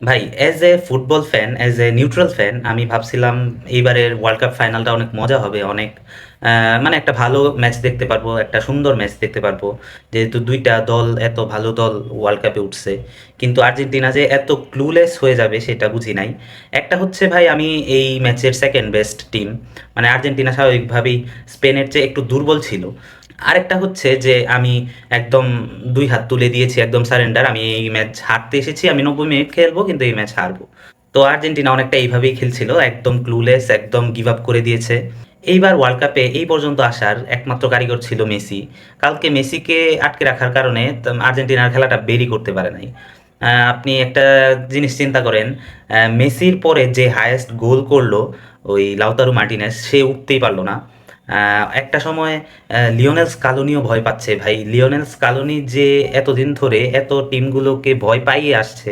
ভাই, as a football fan, as a neutral fan, আমি ভাবছিলাম এইবারের ওয়ার্ল্ড কাপ ফাইনালটা অনেক মজা হবে, অনেক মানে একটা ভালো ম্যাচ দেখতে পারবো, একটা সুন্দর ম্যাচ দেখতে পারবো, যেহেতু দুইটা দল, এত ভালো দল ওয়ার্ল্ড কাপে উঠছে। কিন্তু আর্জেন্টিনা যে এত ক্লুলেস হয়ে যাবে সেটা বুঝি নাই। একটা হচ্ছে ভাই, আমি এই ম্যাচের সেকেন্ড বেস্ট টিম, মানে আর্জেন্টিনা স্বাভাবিকভাবেই স্পেনের চেয়ে একটু দুর্বল ছিল। আরেকটা হচ্ছে যে আমি একদম দুই হাত তুলে দিয়েছি, একদম সারেন্ডার, আমি এই ম্যাচ হারতে এসেছি, আমি 90 মিনিট খেলবো কিন্তু এই ম্যাচ হারবো। তো আর্জেন্টিনা অনেকটা এইভাবেই খেলছিল, একদম ক্লুলেস, একদম গিভ আপ করে দিয়েছে। এইবার ওয়ার্ল্ড কাপে এই পর্যন্ত আসার একমাত্র কারিগর ছিল মেসি। কালকে মেসিকে আটকে রাখার কারণে আর্জেন্টিনার খেলাটা বেরি করতে পারে নাই। আপনি একটা জিনিস চিন্তা করেন, মেসির পরে যে হায়েস্ট গোল করলো ওই লাউতারো মার্টিনেস, সে উঠতেই পারলো না। একটা সময় লিওনেল স্কালোনিও ভয় পাচ্ছে ভাই। লিওনেল স্কালোনি যে এতদিন ধরে এত টিমগুলোকে ভয় পাইয়ে আসছে,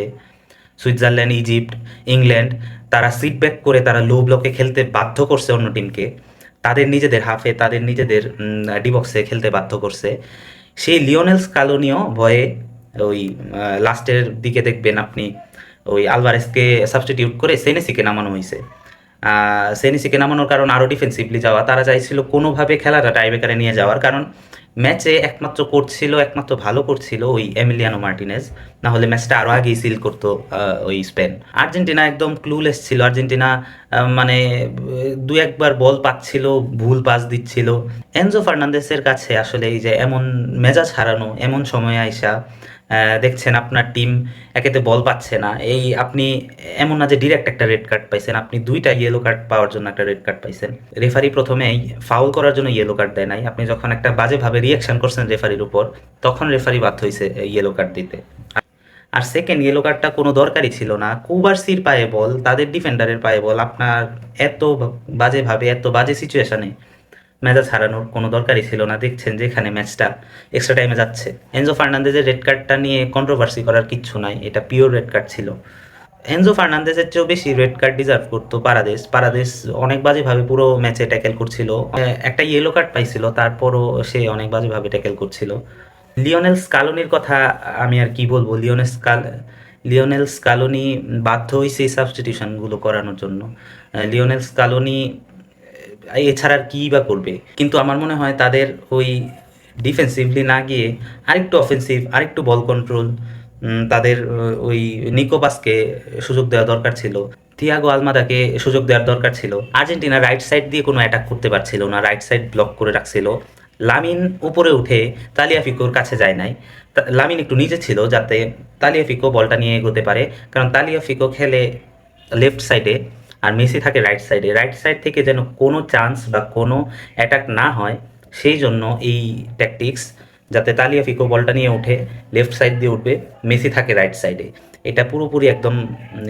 সুইজারল্যান্ড, ইজিপ্ট, ইংল্যান্ড, তারা সিট ব্যাক করে তারা লো ব্লকে খেলতে বাধ্য করছে অন্য টিমকে, তাদের নিজেদের হাফে, তাদের নিজেদের ডিবক্সে খেলতে বাধ্য করছে। সেই লিওনেল স্কালোনিও ভয়ে ওই লাস্টের দিকে দেখবেন আপনি ওই আলভারেজকে সাবস্টিটিউট করে সেনেসিকে নামানো হয়েছে। সেনেসিকে নামানোর কারণ আরও ডিফেন্সিভলি যাওয়া, তারা চাইছিল কোনোভাবে খেলাটা টাইব্রেকারে নিয়ে যাওয়ার, কারণ ম্যাচে একমাত্র করছিল, একমাত্র ভালো করছিল ওই এমিলিয়ানো মার্টিনেজ, না হলে ম্যাচটা আরও আগেই সিল করতো ওই স্পেন। আর্জেন্টিনা একদম ক্লুলেস ছিল। আর্জেন্টিনা মানে দু একবার বল পাচ্ছিল, ভুল পাস দিচ্ছিল। এনজো ফার্নান্দেসের কাছে আসলে এই যে এমন মেজাজ হারানো, এমন সময়ে আইসা দেখছেন আপনার টিম একেতে বল পাচ্ছে না, এই আপনি এমন না যে ডিরেক্ট একটা রেড কার্ড পাইছেন, আপনি দুইটা ইয়েলো কার্ড পাওয়ার জন্য একটা রেড কার্ড পাইছেন। রেফারি প্রথমেই ফাউল করার জন্য ইয়েলো কার্ড দেয় নাই, আপনি যখন একটা বাজেভাবে রিয়াকশন করছেন রেফারির উপর, তখন রেফারি বাধ্য হয়েছে ইয়েলো কার্ড দিতে। আর সেকেন্ড ইয়েলো কার্ডটা কোনো দরকারই ছিল না। কুবার্সির পায়ে বল, তাদের ডিফেন্ডারের পায়ে বল, আপনার এত বাজেভাবে, এত বাজে সিচুয়েশনে মেজাজ হারানোর কোনো দরকারই ছিল না। দেখছেন যে এখানে ম্যাচটা এক্সট্রা টাইমে যাচ্ছে। এনজো ফার্নান্দেজের রেড কার্ডটা নিয়ে কন্ট্রোভার্সি করার কিচ্ছু নাই, এটা পিওর রেড কার্ড ছিল। এনজো ফার্নান্দেজের চেয়েও বেশি রেড কার্ড ডিজার্ভ করতো পারাদেস। পারাদেস অনেক বাজেভাবে পুরো ম্যাচে ট্যাকেল করছিল, একটা ইয়েলো কার্ড পাইছিল, তারপরও সে অনেক বাজেভাবে ট্যাকেল করছিল। লিওনেল স্কালোনির কথা আমি আর কি বলবো। লিওনেল স্কালোনি বাধ্য হয়েছে এই সাবস্টিটিউশনগুলো করানোর জন্য। লিওনেল স্কালোনি এছাড়া আর কী বা করবে? কিন্তু আমার মনে হয় তাদের ওই ডিফেন্সিভলি না গিয়ে আরেকটু অফেন্সিভ, আরেকটু বল কন্ট্রোল, তাদের ওই নিকোপাসকে সুযোগ দেওয়া দরকার ছিল, থিয়াগো আলমাদাকে সুযোগ দেওয়ার দরকার ছিল। আর্জেন্টিনা রাইট সাইড দিয়ে কোনো অ্যাটাক করতে পারছিল না, রাইট সাইড ব্লক করে রাখছিল। লামিন উপরে উঠে তালিয়াফিকোর কাছে যায় নাই। লামিন একটু নিচে ছিল যাতে তালিয়াফিকো বলটা নিয়ে এগোতে পারে, কারণ তালিয়াফিকো খেলে লেফট সাইডে আর মেসি থাকে রাইট সাইডে। রাইট সাইড থেকে যেন কোনো চান্স বা কোনো অ্যাটাক না হয়, সেই জন্য এই ট্যাকটিক্স, যাতে তালিয়াফিকো বলটা নিয়ে উঠে লেফট সাইড দিয়ে উঠবে, মেসি থাকে রাইট সাইডে। এটা পুরোপুরি একদম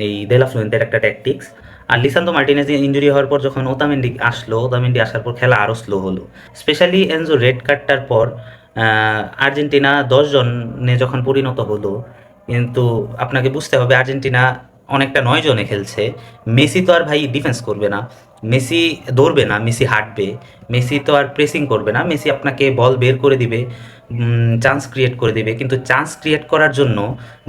এই দেলা ফ্লুয়েন্টের একটা ট্যাকটিক্স। আর লিসান্দ্রো মার্টিনেজ ইঞ্জুরি হওয়ার পর যখন ওতামেন্ডি আসলো, ওতামেন্ডি আসার পর খেলা আরও স্লো হলো। স্পেশালি এনজো রেড কার্ডটার পর আর্জেন্টিনা 10 জনে যখন পরিণত হলো, কিন্তু আপনাকে বুঝতে হবে আর্জেন্টিনা অনেকটা 9 জনে খেলছে। মেসি তো আর ভাই ডিফেন্স করবে না, মেসি দৌড়বে না, মেসি হাঁটবে, মেসি তো আর প্রেসিং করবে না। মেসি আপনাকে বল বের করে দিবে, চান্স ক্রিয়েট করে দিবে, কিন্তু চান্স ক্রিয়েট করার জন্য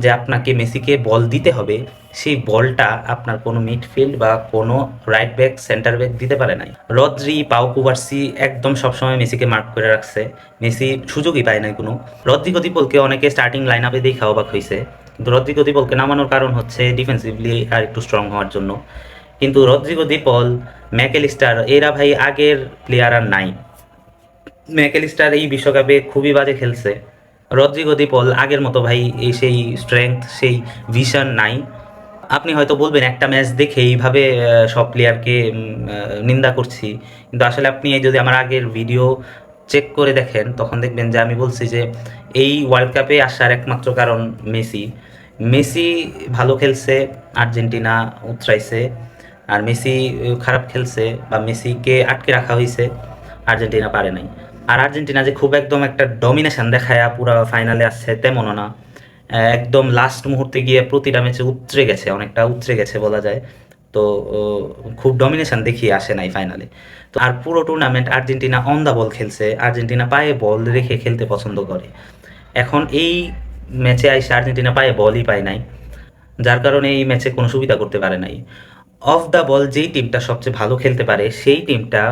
যে আপনাকে মেসিকে বল দিতে হবে, সেই বলটা আপনার কোনো মিডফিল্ড বা কোনো রাইট ব্যাক, সেন্টার ব্যাক দিতে পারে নাই। রদ্রি, পাও কুবার্সি একদম সবসময় মেসিকে মার্ক করে রাখছে, মেসি সুযোগই পায় নাই কোনো। রদ্রিগো দিপলকে অনেকে স্টার্টিং লাইন আপে দেখে অবাক হয়েছে, কিন্তু রদ্রিগো দিপলকে নামানোর কারণ হচ্ছে ডিফেন্সিভলি আর একটু স্ট্রং হওয়ার জন্য। কিন্তু রদ্রিগো দিপল, ম্যাকেলিস্টার, এরা ভাই আগের প্লেয়ার আর নাই। ম্যাকেলিস্টার এই বিশ্বকাপে খুবই বাজে খেলছে। রদ্রিগো দিপল আগের মতো ভাই এই সেই স্ট্রেংথ, সেই ভিশন নাই। আপনি হয়তো বলবেন একটা ম্যাচ দেখে এইভাবে সব প্লেয়ারকে নিন্দা করছি, কিন্তু আসলে আপনি এই যদি আমার আগের ভিডিও চেক করে দেখেন, তখন দেখবেন যে আমি বলছি যে এই ওয়ার্ল্ড কাপে আসার একমাত্র কারণ মেসি। মেসি ভালো খেলছে, আর্জেন্টিনা উতরাইছে। আর মেসি খারাপ খেলছে বা মেসিকে আটকে রাখা হয়েছে, আর্জেন্টিনা পারে নাই। আর আর্জেন্টিনা যে খুব একদম একটা ডমিনেশন দেখায় পুরো ফাইনালে আসছে তেমনও না। একদম লাস্ট মুহূর্তে গিয়ে প্রতিটা ম্যাচে উতরে গেছে, অনেকটা উতরে গেছে বলা যায়। তো খুব ডমিনেশন দেখিয়ে আসে নাই ফাইনালে। তো আর পুরো tournament Argentina on the ball খেলছে, আর্জেন্টিনা পায়ে বল রেখে খেলতে পছন্দ করে। এখন এই ম্যাচে আইসে আর্জেন্টিনা পায়ে বলই পায় নাই। যার কারণে এই ম্যাচে কোনো সুবিধা করতে পারে নাই। অফ দ্য বল যেই টিমটা সবচেয়ে ভালো খেলতে পারে সেই টিমটা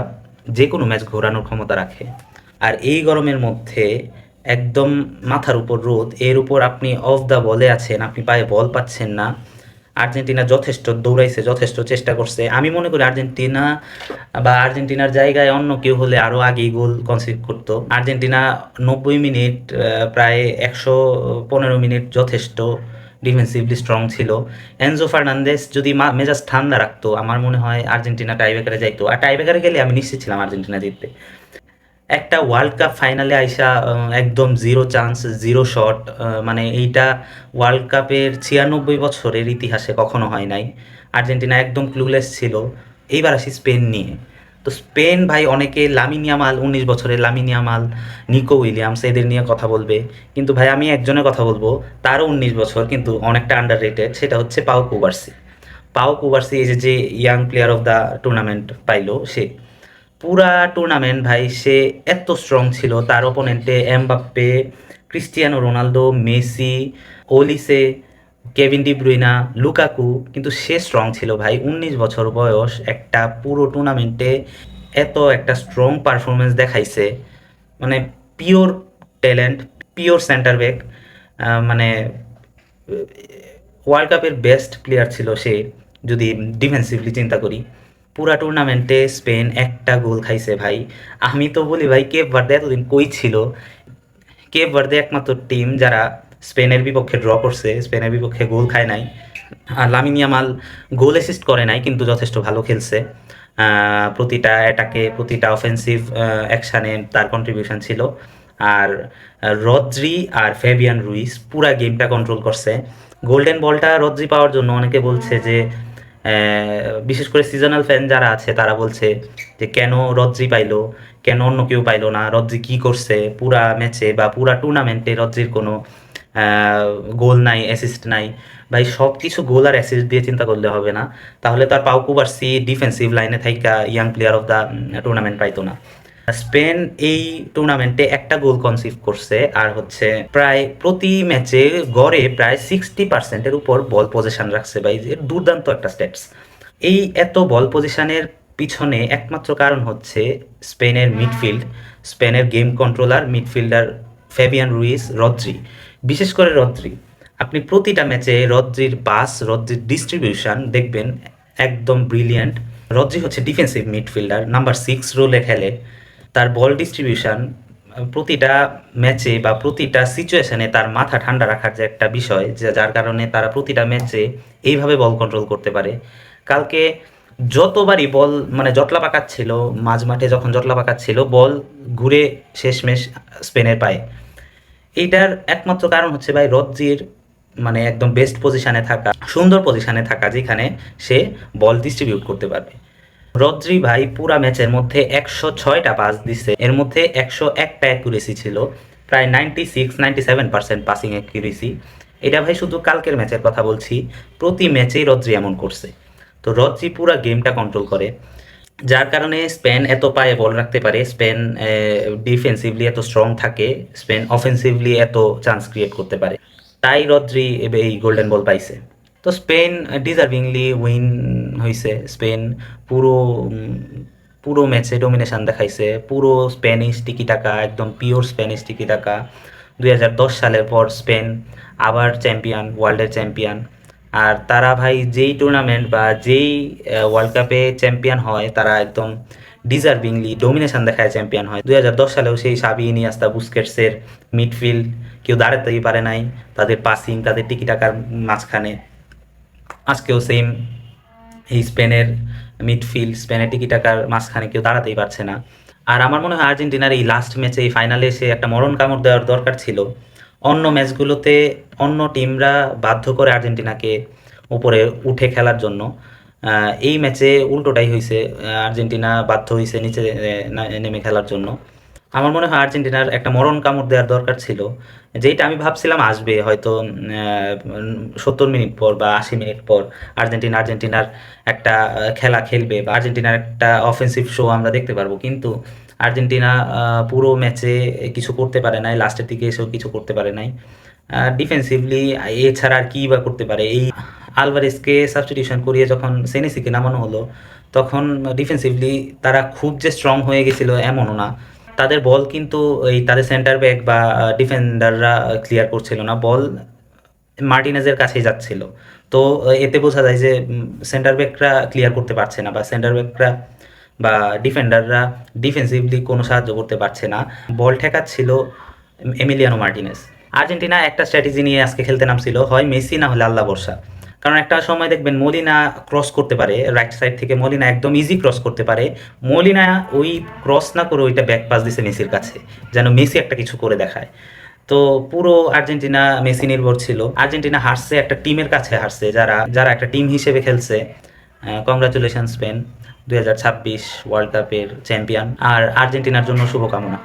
যে কোনো ম্যাচ ঘোরানোর ক্ষমতা রাখে। আর এই গরমের মধ্যে একদম মাথার উপর রোদ, এর উপর আপনি অফ দ্য বলে আছেন, আপনি পায়ে বল পাচ্ছেন না। আর্জেন্টিনা যথেষ্ট দৌড়াইছে, যথেষ্ট চেষ্টা করছে। আমি মনে করি আর্জেন্টিনা বা আর্জেন্টিনার জায়গায় অন্য কেউ হলে আরও আগেই গোল কনসিড করতো। আর্জেন্টিনা 90 মিনিট, প্রায় 115 মিনিট যথেষ্ট ডিফেন্সিভলি স্ট্রং ছিল। এনজো ফার্নান্দেস যদি মেজাজ ঠান্ডা রাখতো, আমার মনে হয় আর্জেন্টিনা টাইব্রেকারে যাইতো। আর টাইব্রেকারে গেলে আমি নিশ্চিত ছিলাম আর্জেন্টিনা জিতবে। একটা ওয়ার্ল্ড কাপ ফাইনালে আইসা একদম জিরো চান্স, জিরো শট, মানে এইটা ওয়ার্ল্ড কাপের 96 বছরের ইতিহাসে কখনো হয় নাই। আর্জেন্টিনা একদম ক্লুলেস ছিল। এইবার আসি স্পেন নিয়ে। তো স্পেন ভাই, অনেকে লামিন ইয়ামাল, 19 বছরের লামিন ইয়ামাল, নিকো উইলিয়ামস এদের নিয়ে কথা বলবে, কিন্তু ভাই আমি একজনের কথা বলবো, তারও 19 বছর কিন্তু অনেকটা আন্ডার রেটেড, সেটা হচ্ছে পাও কুবার্সি। পাও কুবার্সি এই যে young player of the tournament পাইলো, সে পুরা টুর্নামেন্ট ভাই সে এত স্ট্রং ছিল। তার অপোনেন্টে Mbappe, Cristiano Ronaldo, Messi, Olise, Kevin De Bruyne, Lukaku, কিন্তু সে স্ট্রং ছিল ভাই। 19 বছর বয়স, একটা পুরো টুর্নামেন্টে এত একটা স্ট্রং পারফরমেন্স দেখাইছে। মানে pure talent, pure centre back, মানে ওয়ার্ল্ড কাপের বেস্ট প্লেয়ার ছিল সে, যদি ডিফেন্সিভলি চিন্তা করি। পুরা টুর্নামেন্টে স্পেন একটা গোল খাইছে ভাই। আমি তো বলি ভাই, কেপ ভার্দে এতদিন কই ছিল? কেপ ভার্দে একমাত্র টিম যারা স্পেনের বিপক্ষে ড্র করছে, স্পেনের বিপক্ষে গোল খায় নাই। আর লামিন ইয়ামাল গোল অ্যাসিস্ট করে নাই, কিন্তু যথেষ্ট ভালো খেলছে। প্রতিটা অ্যাটাকে, প্রতিটা অফেন্সিভ অ্যাকশানে তার কন্ট্রিবিউশন ছিল। আর রদ্রি আর ফেবিয়ান রুইস পুরা গেমটা কন্ট্রোল করছে। গোল্ডেন বলটা রদ্রি পাওয়ার জন্য অনেকে বলছে যে, বিশেষ করে সিজনাল ফ্যান যারা আছে তারা বলছে যে কেন রদ্রি পাইলো, কেন অন্য কেউ পাইলো না, রদ্রি কি করছে পুরা ম্যাচে বা পুরা টুর্নামেন্টে? রদ্রির কোনো গোল নাই, অ্যাসিস্ট নাই। ভাই সব কিছু গোল আর অ্যাসিস্ট দিয়ে চিন্তা করলে হবে না, তাহলে তার পাউ কুবার্সি ডিফেন্সিভ লাইনে থাইকা young player of the tournament পাইতো না। স্পেন এই টুর্নামেন্টে একটা গোল কনসিভ করছে, আর হচ্ছে প্রায় প্রতি ম্যাচে গড়ে প্রায় 60%-এর উপর বল পজিশন রাখছে ভাই। দুর্দান্ত একটা স্ট্যাটস। এই এত বল পজিশনের পিছনে একমাত্র কারণ হচ্ছে স্পেনের মিডফিল্ড, স্পেনের game controller midfielder Fabian Ruiz, Rodri. বিশেষ করে রদ্রি, আপনি প্রতিটা ম্যাচে রদ্রির পাস, রদ্রির ডিস্ট্রিবিউশন দেখবেন একদম ব্রিলিয়ান্ট। রদ্রি হচ্ছে ডিফেন্সিভ মিডফিল্ডার, নাম্বার 6 রোলে খেলে। তার বল ডিস্ট্রিবিউশন প্রতিটা ম্যাচে বা প্রতিটা সিচুয়েশনে তার মাথা ঠান্ডা রাখার যে একটা বিষয়, যার কারণে তারা প্রতিটা ম্যাচে এইভাবে বল কন্ট্রোল করতে পারে। কালকে যতবারই বল মানে জটলা পাকাচ্ছিল, মাঝ মাঠে যখন জটলা পাকাচ্ছিল, বল ঘুরে শেষমেশ স্পেনের পায়ে। এইটার একমাত্র কারণ হচ্ছে ভাই রদ্রির মানে একদম বেস্ট পজিশনে থাকা, সুন্দর পজিশনে থাকা, যেখানে সে বল ডিস্ট্রিবিউট করতে পারবে। রদ্রি ভাই পুরা ম্যাচের মধ্যে 106টা পাস দিচ্ছে, এর মধ্যে 101টা অ্যাকুরেসি ছিল, প্রায় 96-97% পাসিং অ্যাকুরেসি। এটা ভাই শুধু কালকের ম্যাচের কথা বলছি, প্রতি ম্যাচেই রদ্রি এমন করছে। তো রদ্রি পুরা গেমটা কন্ট্রোল করে, যার কারণে স্পেন এত পায়ে বল রাখতে পারে, স্পেন ডিফেন্সিভলি এত স্ট্রং থাকে, স্পেন অফেন্সিভলি এত চান্স ক্রিয়েট করতে পারে। তাই রদ্রি এই গোল্ডেন বল পাইছে। তো স্পেন ডিজার্ভিংলি উইন হয়েছে। স্পেন পুরো পুরো ম্যাচে ডোমিনেশন দেখাইছে, পুরো স্প্যানিশ টিকি টাকা, একদম পিওর স্প্যানিশ টিকি টাকা। 2010 সালের পর স্পেন আবার চ্যাম্পিয়ন, ওয়ার্ল্ডের চ্যাম্পিয়ন। আর তারা ভাই যেই টুর্নামেন্ট বা যেই ওয়ার্ল্ড কাপে চ্যাম্পিয়ন হয়, তারা একদম ডিজার্ভিংলি ডোমিনেশন দেখায় চ্যাম্পিয়ন হয়। 2010 সালেও সেই সাবি, ইনিয়েস্তা, বুস্কেটসের মিডফিল্ড কেউ দাঁড়াতেই পারে নাই, তাদের পাসিং, তাদের টিকি টাকার মাঝখানে। আজকেও সেম, এই স্পেনের মিডফিল্ড, স্পেনের টিকি টাকার মাঝখানে কেউ দাঁড়াতেই পারছে না। আর আমার মনে হয় আর্জেন্টিনার এই লাস্ট ম্যাচে, এই ফাইনালে এসে একটা মরণ কামড় দেওয়ার দরকার ছিল। অন্য ম্যাচগুলোতে অন্য টিমরা বাধ্য করে আর্জেন্টিনাকে উপরে উঠে খেলার জন্য, এই ম্যাচে উল্টোটাই হয়েছে, আর্জেন্টিনা বাধ্য হয়েছে নিচে নেমে খেলার জন্য। আমার মনে হয় আর্জেন্টিনার একটা মরণ কামড় দেওয়ার দরকার ছিল, যেটা আমি ভাবছিলাম আসবে হয়তো 70 মিনিট পর বা 80 মিনিট পর আর্জেন্টিনার একটা খেলা খেলবে, বা আর্জেন্টিনার একটা অফেন্সিভ শো আমরা দেখতে পারবো। কিন্তু আর্জেন্টিনা পুরো ম্যাচে কিছু করতে পারে নাই, লাস্টের দিকে এসেও কিছু করতে পারে নাই। ডিফেন্সিভলি এছাড়া আর কী বা করতে পারে? এই আলভারেজকে সাবস্টিটিউশন করিয়ে যখন সেনেসিকে নামানো হলো, তখন ডিফেন্সিভলি তারা খুব যে স্ট্রং হয়ে গেছিল এমনও না। তাদের বল কিন্তু এই তাদের সেন্টার ব্যাক বা ডিফেন্ডাররা ক্লিয়ার করছিল না, বল মার্টিনেজের কাছেই যাচ্ছিল। তো এতে বোঝা যায় যে সেন্টার ব্যাকরা ক্লিয়ার করতে পারছে না, বা সেন্টার ব্যাকরা বা ডিফেন্ডাররা ডিফেন্সিভলি কোনো সাহায্য করতে পারছে না। বল ঠেকাচ্ছিল এমিলিয়ানো মার্টিনেজ। আর্জেন্টিনা একটা স্ট্র্যাটেজি নিয়ে আজকে খেলতে নামছিল, হয় মেসি না হলে আল্লাহ বর্ষা। কারণ একটা সময় দেখবেন মলিনা ক্রস করতে পারে, রাইট সাইড থেকে মলিনা একদম ইজি ক্রস করতে পারে। মলিনা ওই ক্রস না করে ওইটা ব্যাক পাস দিছে মেসির কাছে, যেন মেসি একটা কিছু করে দেখায়। তো পুরো আর্জেন্টিনা মেসি নির্ভর ছিল। আর্জেন্টিনা হারছে, একটা টিমের কাছে হারছে, যারা যারা একটা টিম হিসেবে খেলছে। কংগ্রাচুলেশন স্পেন, 2026 ওয়ার্ল্ড কাপের চ্যাম্পিয়ন। আর আর্জেন্টিনার জন্য শুভকামনা।